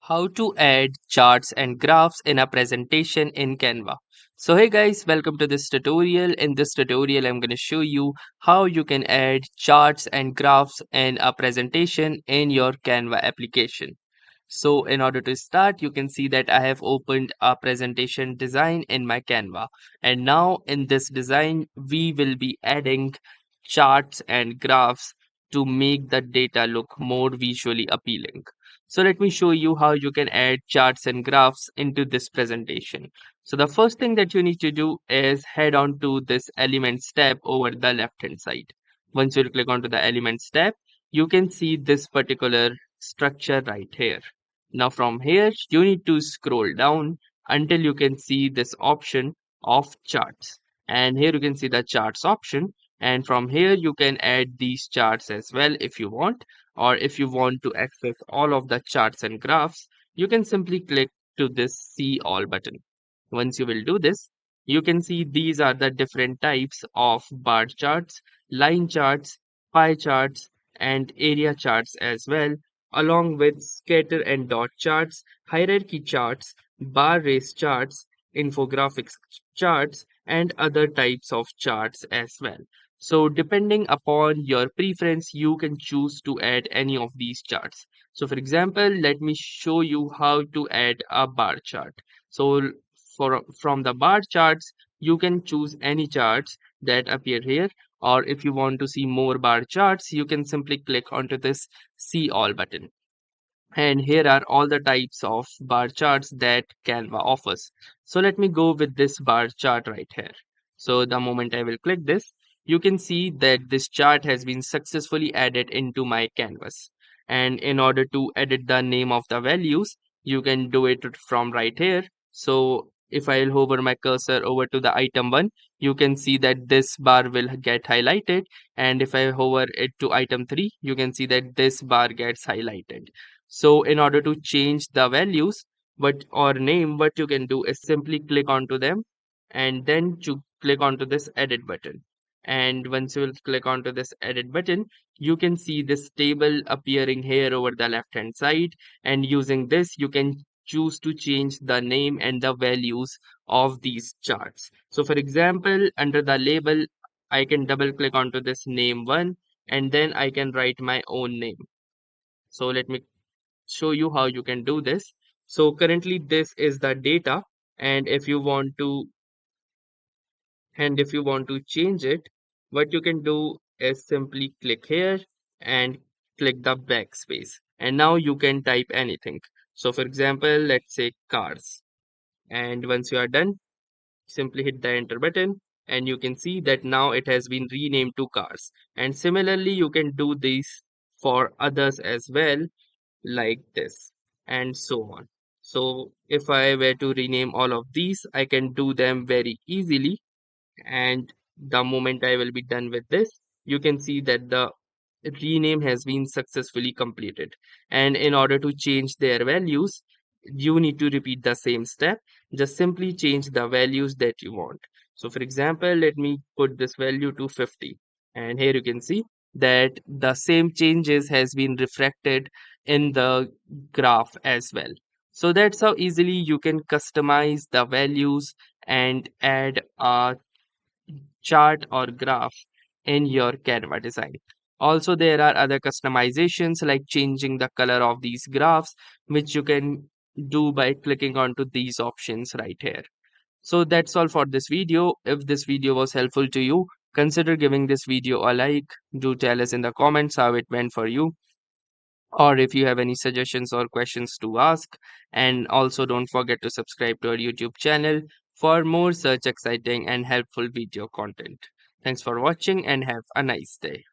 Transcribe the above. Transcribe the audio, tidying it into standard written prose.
How to add charts and graphs in a presentation in Canva. So hey guys, welcome to this tutorial. In this tutorial, I'm going to show you how you can add charts and graphs in a presentation in your Canva application. So in order to start, you can see that I have opened a presentation design in my Canva. And now in this design, we will be adding charts and graphs to make the data look more visually appealing. So let me show you how you can add charts and graphs into this presentation. So the first thing that you need to do is head on to this elements tab over the left hand side. Once you click onto the elements tab, you can see this particular structure right here. Now from here, you need to scroll down until you can see this option of charts. And here you can see the charts option. And from here, you can add these charts as well if you want, or if you want to access all of the charts and graphs, you can simply click to this see all button. Once you will do this, you can see these are the different types of bar charts, line charts, pie charts, and area charts as well, along with scatter and dot charts, hierarchy charts, bar race charts, infographics charts, and other types of charts as well. So depending upon your preference, you can choose to add any of these charts. So for example, let me show you how to add a bar chart. So from the bar charts, you can choose any charts that appear here. Or if you want to see more bar charts, you can simply click onto this see all button. And here are all the types of bar charts that Canva offers. So let me go with this bar chart right here. So the moment I will click this, you can see that this chart has been successfully added into my canvas. And in order to edit the name of the values, you can do it from right here. So if I'll hover my cursor over to the item 1, you can see that this bar will get highlighted. And if I hover it to item 3, you can see that this bar gets highlighted. So in order to change the values or name, what you can do is simply click onto them and then to click onto this edit button. And once you will click onto this edit button, you can see this table appearing here over the left hand side. And using this, you can choose to change the name and the values of these charts. So for example, under the label, I can double click onto this name one and then I can write my own name. So let me show you how you can do this. So currently this is the data, and if you want to change it, what you can do is simply click here and click the backspace. And now you can type anything. So for example, let's say cars. And once you are done, simply hit the enter button and you can see that now it has been renamed to cars. And similarly, you can do this for others as well, like this, and so on. So if I were to rename all of these, I can do them very easily. And the moment I will be done with this, you can see that the rename has been successfully completed. And in order to change their values, you need to repeat the same step. Just simply change the values that you want. So for example, let me put this value to 50. And here you can see that the same changes has been reflected in the graph as well. So that's how easily you can customize the values and add a chart or graph in your Canva design. Also, there are other customizations like changing the color of these graphs, which you can do by clicking onto these options right here. So that's all for this video. If this video was helpful to you, consider giving this video a like. Do tell us in the comments how it went for you, or if you have any suggestions or questions to ask. And also don't forget to subscribe to our YouTube channel for more such exciting and helpful video content. Thanks for watching and have a nice day.